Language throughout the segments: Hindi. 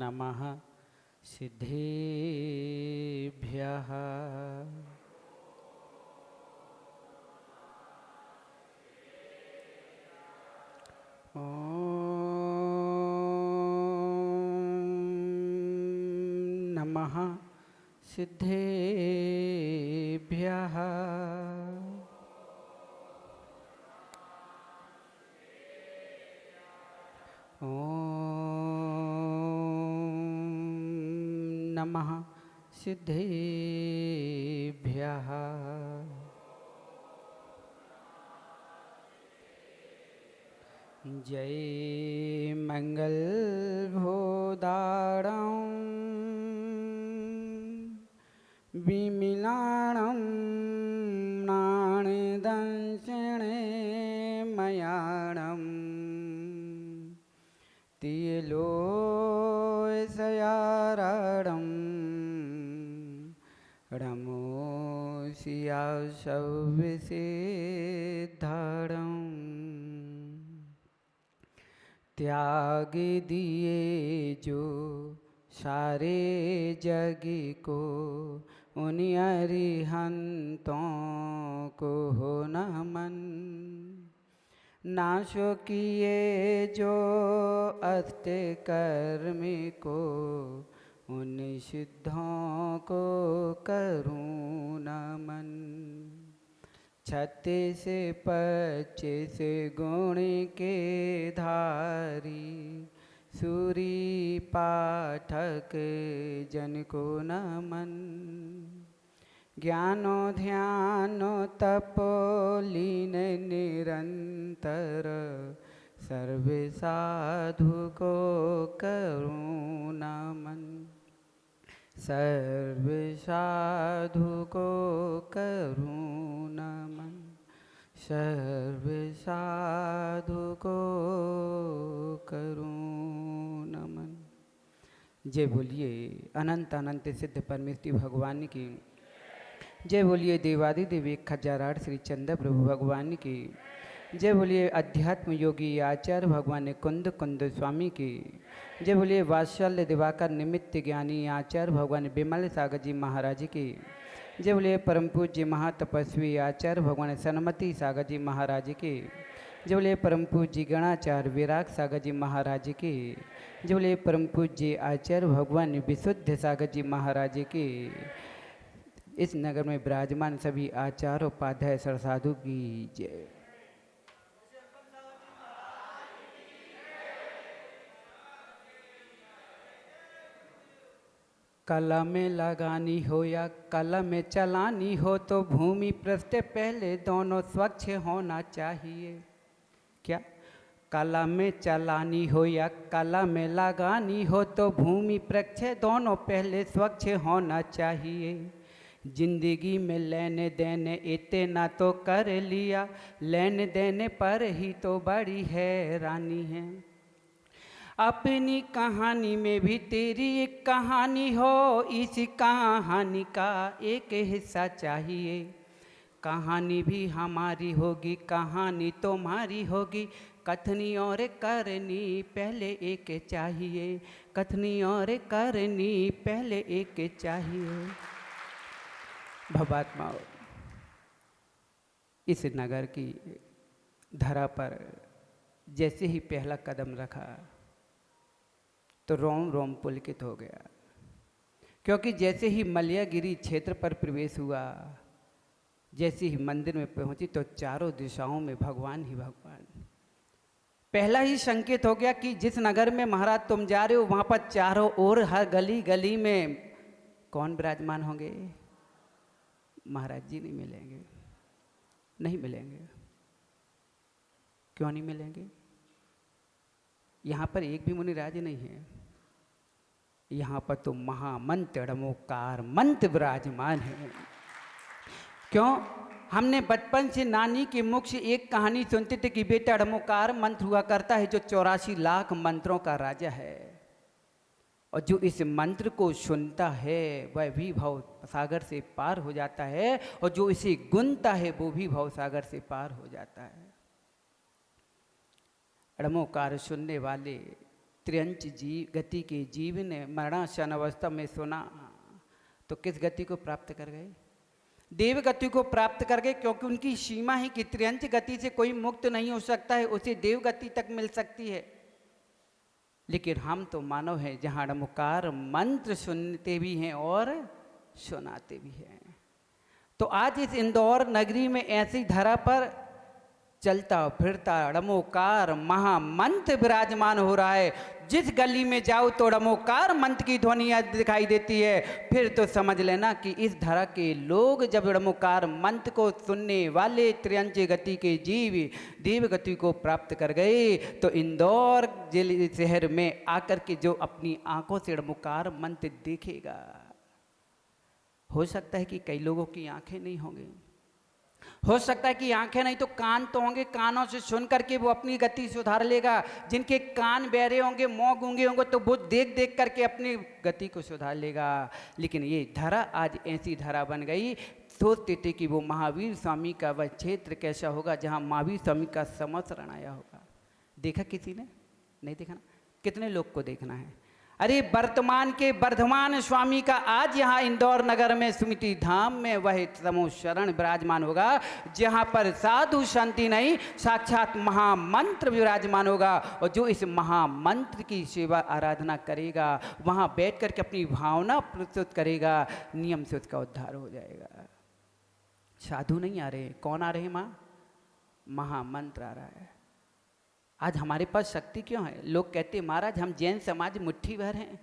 नमः सिद्धेभ्यः। ॐ नमः सिद्धेभ्यः। ॐ नमः सिद्धेभ्यः। जय मंगल भोदारं विमिलाणं नाणदंशिणे मयाणं तिलोसयाराडं रमोसिया सविसिद्धारं त्याग दिए जो सारे जग को उन अरिहंतों को हो नमन। नाशो किए जो अष्ट कर्म को उन सिद्धों को करूँ नमन। 36 25 गुण के धारी सूरी पाठक जन को नमन। ज्ञानो ध्यानो तपो लीन निरंतर सर्व साधु को करूँ नमन। सर्व साधु को करूँ नमन। सर्व साधु को करूँ नमन। जय बोलिए अनंत अनंत सिद्ध परमेश्वर भगवान की। जय बोलिए देवादिदेव 1008 श्री चंद्र प्रभु भगवान की। जय बोलिए अध्यात्म योगी आचार्य भगवान कुंद कुंद स्वामी की। जय बोलिए वात्सल्य दिवाकर निमित्त ज्ञानी आचार्य भगवान विमल सागर जी महाराज की। जय बोलिए परम पूज्य महातपस्वी आचार्य भगवान सन्मति सागर जी महाराज की। जय बोलिए परम पूज्य गणाचार्य विराग सागर जी महाराज की। जय बोलिए परम पूज्य आचार्य भगवान विशुद्ध सागर जी महाराज की। इस नगर में विराजमान सभी आचार्य उपाध्याय सरसाधु की जय। कला में लगानी हो या कला में चलानी हो तो भूमि पृष्ठ पहले दोनों स्वच्छ होना चाहिए। क्या कला में चलानी हो या कला में लगानी हो तो भूमि पृष्ठ दोनों पहले स्वच्छ होना चाहिए। जिंदगी में लेने देने इतना तो कर लिया, लेने देने पर ही तो बड़ी हैरानी है। अपनी कहानी में भी तेरी एक कहानी हो, इस कहानी का एक हिस्सा चाहिए। कहानी भी हमारी होगी, कहानी तुम्हारी होगी, कथनी और करनी पहले एक चाहिए। कथनी और करनी पहले एक चाहिए। भवात्मा इस नगर की धरा पर जैसे ही पहला कदम रखा तो रोम रोम पुलकित हो गया, क्योंकि जैसे ही मलयागिरी क्षेत्र पर प्रवेश हुआ, जैसे ही मंदिर में पहुंची तो चारों दिशाओं में भगवान ही भगवान। पहला ही संकेत हो गया कि जिस नगर में महाराज तुम जा रहे हो वहां पर चारों ओर हर गली गली में कौन विराजमान होंगे? महाराज जी नहीं मिलेंगे। नहीं मिलेंगे। क्यों नहीं मिलेंगे? यहाँ पर एक भी मुनिराज नहीं है। यहाँ पर तो महामंत्र अड़मोकार मंत्र विराजमान है। क्यों? हमने बचपन से नानी के मुख से एक कहानी सुनते थे कि बेटा अड़मोकार मंत्र हुआ करता है जो 84 लाख मंत्रों का राजा है, और जो इस मंत्र को सुनता है वह भी भव सागर से पार हो जाता है, और जो इसे गुनता है वो भी भव सागर से पार हो जाता है। अड़मोकार सुनने वाले त्र्यंच गति के जीव ने मरणासन अवस्था में सुना तो किस गति को प्राप्त कर गए? देव गति को प्राप्त कर गए, क्योंकि उनकी सीमा ही कि त्र्यंच गति से कोई मुक्त नहीं हो सकता है, उसे देव गति तक मिल सकती है। लेकिन हम तो मानव हैं जहाँ ड़मकार मंत्र सुनते भी हैं और सुनाते भी हैं। तो आज इस इंदौर नगरी में ऐसी धरा पर चलता फिरता ड़मोकार महामंत्र विराजमान हो रहा है। जिस गली में जाओ तो ड़मोकार मंत्र की ध्वनि दिखाई देती है। फिर तो समझ लेना कि इस धरा के लोग जब ड़मोकार मंत्र को सुनने वाले त्र्यंच गति के जीव देव गति को प्राप्त कर गए, तो इंदौर जिले शहर में आकर के जो अपनी आंखों से ड़मोकार मंत्र देखेगा, हो सकता है कि कई लोगों की आंखें नहीं होंगी, हो सकता है कि आंखें नहीं तो कान तो होंगे, कानों से सुन करके वो अपनी गति सुधार लेगा। जिनके कान बहरे होंगे, मुंह गूंगे होंगे, तो वो देख देख करके अपनी गति को सुधार लेगा। लेकिन ये धरा आज ऐसी धरा बन गई, सोचते थे कि वो महावीर स्वामी का वह क्षेत्र कैसा होगा जहाँ महावीर स्वामी का समसरण आया होगा। देखा किसी ने? नहीं देखा ना? कितने लोग को देखना है? अरे वर्तमान के वर्धमान स्वामी का आज यहाँ इंदौर नगर में स्मृति धाम में वह समोशरण विराजमान होगा, जहाँ पर साधु शांति नहीं साक्षात महामंत्र विराजमान होगा। और जो इस महामंत्र की सेवा आराधना करेगा, वहाँ बैठ करके अपनी भावना प्रस्तुत करेगा, नियम से उसका उद्धार हो जाएगा। साधु नहीं आ रहे, कौन आ रहे माँ? महामंत्र आ रहा है। आज हमारे पास शक्ति क्यों है? लोग कहते हैं महाराज हम जैन समाज मुट्ठी भर हैं।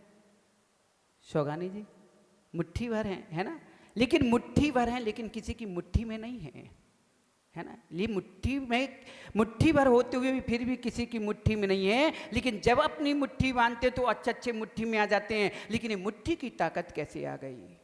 सौगानी जी मुट्ठी भर हैं, है ना? लेकिन मुट्ठी भर हैं, लेकिन किसी की मुट्ठी में नहीं है, है ना? ये मुट्ठी भर होते हुए भी फिर भी किसी की मुट्ठी में नहीं है। लेकिन जब अपनी मुट्ठी बांधते तो अच्छे अच्छे मुट्ठी में आ जाते हैं। लेकिन ये मुट्ठी की ताकत कैसे आ गई?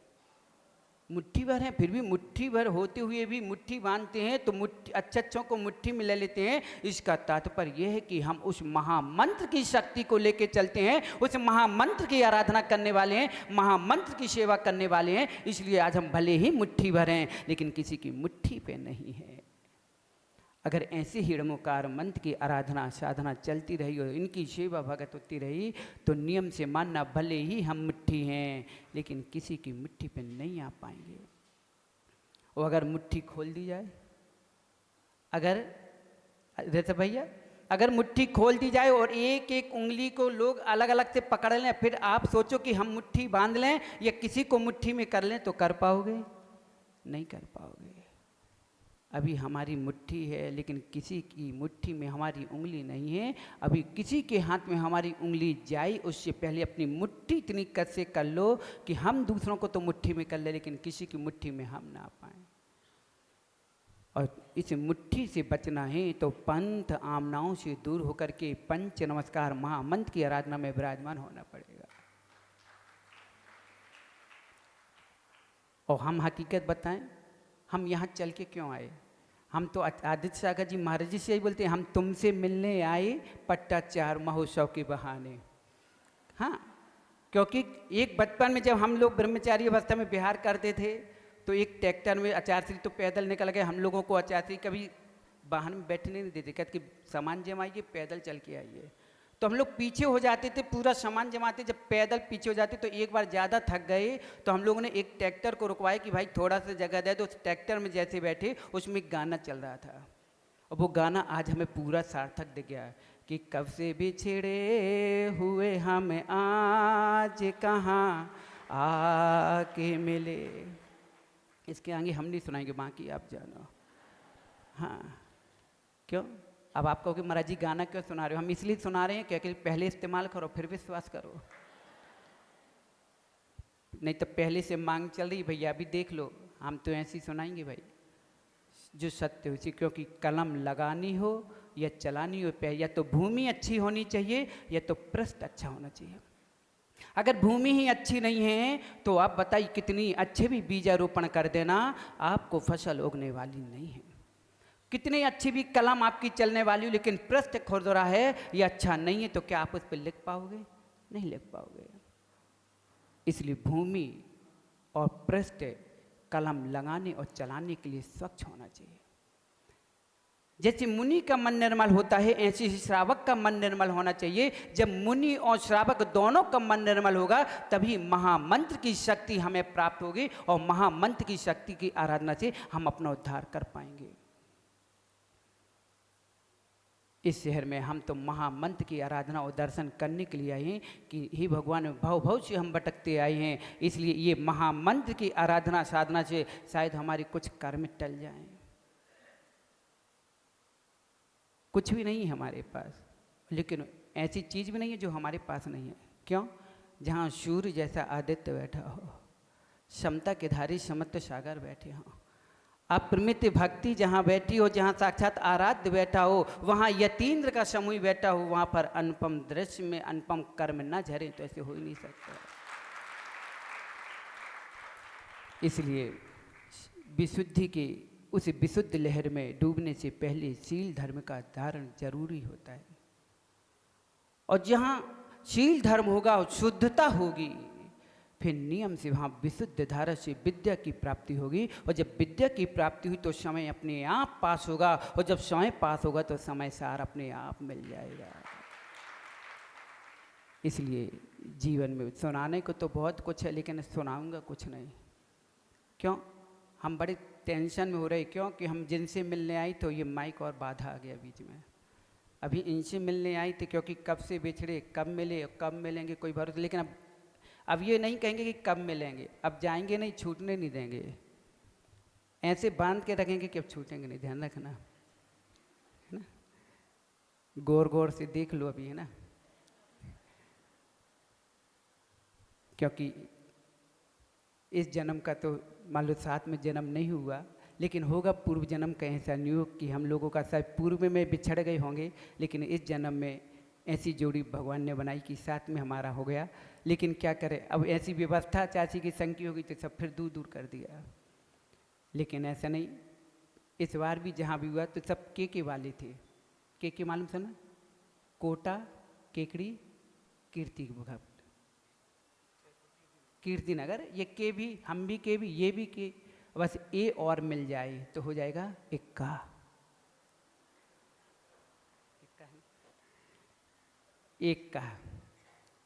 मुट्ठी भर हैं, फिर भी मुट्ठी भर होते हुए भी मुट्ठी बांधते हैं, तो अच्छे अच्छों को मुट्ठी में ले लेते हैं। इसका तात्पर्य यह है कि हम उस महामंत्र की शक्ति को लेकर चलते हैं, उस महामंत्र की आराधना करने वाले हैं, महामंत्र की सेवा करने वाले हैं। इसलिए आज हम भले ही मुट्ठी भर हैं, लेकिन किसी की मुट्ठी पे नहीं है। अगर ऐसे ही ड़मोकार मंत्र की आराधना साधना चलती रही और इनकी सेवा भगत होती रही, तो नियम से मानना भले ही हम मुट्ठी हैं, लेकिन किसी की मुट्ठी पे नहीं आ पाएंगे। और अगर मुट्ठी खोल दी जाए, अगर जैसे भैया अगर मुट्ठी खोल दी जाए और एक एक उंगली को लोग अलग अलग से पकड़ लें, फिर आप सोचो कि हम मुट्ठी बांध लें या किसी को मुट्ठी में कर लें, तो कर पाओगे? नहीं कर पाओगे। अभी हमारी मुट्ठी है, लेकिन किसी की मुट्ठी में हमारी उंगली नहीं है। अभी किसी के हाथ में हमारी उंगली जाए, उससे पहले अपनी मुट्ठी इतनी कस से कर लो कि हम दूसरों को तो मुट्ठी में कर ले, लेकिन किसी की मुट्ठी में हम ना पाएं। और इस मुट्ठी से बचना है तो पंथ आमनाओं से दूर होकर के पंच नमस्कार महामंत्र की आराधना में विराजमान होना पड़ेगा। और हम हकीकत बताएं, हम यहाँ चल के क्यों आए? हम तो आदित्य सागर जी महाराज जी से यही बोलते हैं, हम तुमसे मिलने आए पट्टाचार महोत्सव के बहाने। हाँ, क्योंकि एक बचपन में जब हम लोग ब्रह्मचारी अवस्था में विहार करते थे, तो एक ट्रैक्टर में आचार्य तो पैदल निकल गए। हम लोगों को आचार्य कभी वाहन में बैठने नहीं देते, कहते कि सामान जमाइए, पैदल चल के आइए। तो हम लोग पीछे हो जाते थे, पूरा सामान जमाते। जब पैदल पीछे हो जाते तो एक बार ज़्यादा थक गए, तो हम लोगों ने एक ट्रैक्टर को रुकवाया कि भाई थोड़ा सा जगह दे। तो उस ट्रैक्टर में जैसे बैठे, उसमें एक गाना चल रहा था, और वो गाना आज हमें पूरा सार्थक दिख गया कि कब से बिछड़े हुए हम आज कहाँ आके मिले। इसके आगे हम नहीं सुनाएंगे, बाकी आप जानो। हाँ, क्यों? अब आप कहोगे महाराज जी गाना क्यों सुना रहे हो? हम इसलिए सुना रहे हैं क्योंकि पहले इस्तेमाल करो फिर विश्वास करो। नहीं तो पहले से मांग चल रही भैया अभी देख लो, हम तो ऐसे ही सुनाएंगे भाई जो सत्य हो। क्योंकि कलम लगानी हो या चलानी हो, या तो भूमि अच्छी होनी चाहिए या तो पृष्ठ अच्छा होना चाहिए। अगर भूमि ही अच्छी नहीं है तो आप बताइए कितनी अच्छे भी बीजारोपण कर देना, आपको फसल उगने वाली नहीं है। कितनी अच्छी भी कलम आपकी चलने वाली हो, लेकिन पृष्ठ खुरदुरा है या अच्छा नहीं है, तो क्या आप उस पर लिख पाओगे? नहीं लिख पाओगे। इसलिए भूमि और पृष्ठ कलम लगाने और चलाने के लिए स्वच्छ होना चाहिए। जैसे मुनि का मन निर्मल होता है, ऐसे ही श्रावक का मन निर्मल होना चाहिए। जब मुनि और श्रावक दोनों का मन निर्मल होगा तभी महामंत्र की शक्ति हमें प्राप्त होगी, और महामंत्र की शक्ति की आराधना से हम अपना उद्धार कर पाएंगे। इस शहर में हम तो महामंत्र की आराधना और दर्शन करने के लिए आए हैं कि हे भगवान, भाव भाव से हम भटकते आए हैं, इसलिए ये महामंत्र की आराधना साधना से शायद हमारे कुछ कर्म टल जाएं। कुछ भी नहीं है हमारे पास, लेकिन ऐसी चीज़ भी नहीं है जो हमारे पास नहीं है। क्यों? जहाँ सूर्य जैसा आदित्य बैठा हो, समता के धारी समत्व सागर बैठे हों, अप्रमित भक्ति जहाँ बैठी हो, जहाँ साक्षात आराध्य बैठा हो, वहाँ यतीन्द्र का समूह बैठा हो, वहाँ पर अनुपम दृश्य में अनुपम कर्म न झरे तो ऐसे हो ही नहीं सकता। इसलिए विशुद्धि की उस विशुद्ध लहर में डूबने से पहले शील धर्म का धारण जरूरी होता है। और जहाँ शील धर्म होगा, शुद्धता होगी, फिर नियम से वहाँ विशुद्ध धारा से विद्या की प्राप्ति होगी। और जब विद्या की प्राप्ति हुई तो समय अपने आप पास होगा, और जब समय पास होगा तो समय सार अपने आप मिल जाएगा। इसलिए जीवन में सुनाने को तो बहुत कुछ है, लेकिन सुनाऊंगा कुछ नहीं। क्यों? हम बड़े टेंशन में हो रहे। क्यों? कि हम जिनसे मिलने आई तो ये माइक और बाधा आ गया बीच में। अभी इनसे मिलने आई थी क्योंकि कब से बिछड़े, कब मिले, कब मिलेंगे कोई भरोसा। लेकिन अब ये नहीं कहेंगे कि कब मिलेंगे, अब जाएंगे नहीं, छूटने नहीं देंगे, ऐसे बांध के रखेंगे कि अब छूटेंगे नहीं। ध्यान रखना, है ना? गौर गौर से देख लो अभी, है ना? क्योंकि इस जन्म का तो मान लो साथ में जन्म नहीं हुआ, लेकिन होगा पूर्व जन्म का ऐसा नियोग कि हम लोगों का शायद पूर्व में बिछड़ गए होंगे, लेकिन इस जन्म में ऐसी जोड़ी भगवान ने बनाई कि साथ में हमारा हो गया। लेकिन क्या करें, अब ऐसी व्यवस्था चाची की संग की होगी तो सब फिर दूर दूर कर दिया। लेकिन ऐसा नहीं, इस बार भी जहाँ भी हुआ तो सब के वाले थे। के मालूम था ना? कोटा, केकड़ी, कीर्ति भगत, कीर्ति नगर, ये के भी, हम भी के भी, ये भी के, बस ए और मिल जाए तो हो जाएगा इक्का। एक का,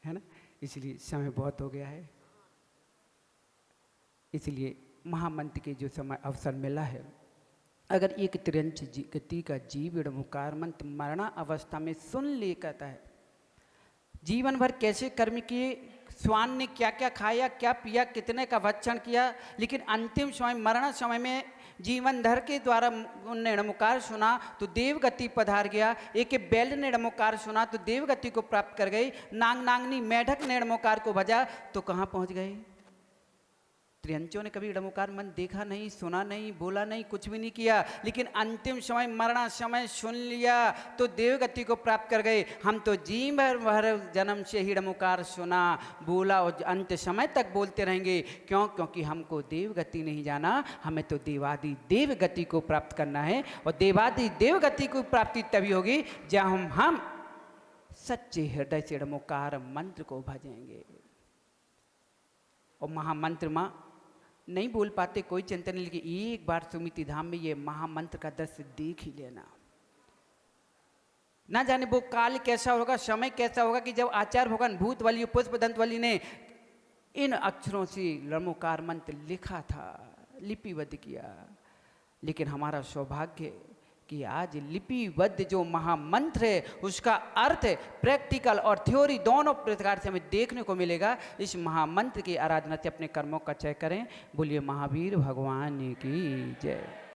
है ना? इसलिए समय बहुत हो गया है। इसलिए महामंत्र के जो समय अवसर मिला है, अगर एक त्रियंच गति का जीव ऋणमुकार मंत्र मरणा अवस्था में सुन ले, कहता है जीवन भर कैसे कर्म किए, स्वान ने क्या क्या खाया, क्या पिया, कितने का भक्षण किया, लेकिन अंतिम समय मरण समय में जीवन धर के द्वारा उनने ऋणमुकार सुना तो देवगति पधार गया। एक बैल ने ऋणमुकार सुना तो देवगति को प्राप्त कर गई। नांग नांगनी मेढक ने ऋणमुकार को भजा तो कहाँ पहुँच गए? त्रियंचों ने कभी ऋणमुकार मन देखा नहीं, सुना नहीं, बोला नहीं, कुछ भी नहीं किया, लेकिन अंतिम समय मरना समय सुन लिया तो देवगति को प्राप्त कर गए। हम तो जीवन भर जन्म से ही ऋणमुकार सुना, बोला और अंत समय तक बोलते रहेंगे। क्यों? क्योंकि हमको देवगति नहीं जाना, हमें तो देवादि देवगति को प्राप्त करना है। और देवादि देवगति को प्राप्ति तभी होगी जब हम सच्चे हृदय से ऋणमुकार मंत्र को भजेंगे। और महामंत्र माँ नहीं बोल पाते कोई चिंता नहीं, लेकिन एक बार सुमिति धाम में ये महामंत्र का दृश्य देख ही लेना। ना जाने वो काल कैसा होगा, समय कैसा होगा कि जब आचार्य भगवान भूतवली पुष्पदंतवली ने इन अक्षरों से ऋणमुकार मंत्र लिखा था, लिपिबद्ध किया। लेकिन हमारा सौभाग्य कि आज लिपिबद्ध जो महामंत्र है उसका अर्थ प्रैक्टिकल और थ्योरी दोनों प्रकार से हमें देखने को मिलेगा। इस महामंत्र की आराधना से अपने कर्मों का चय करें। बोलिए महावीर भगवान की जय।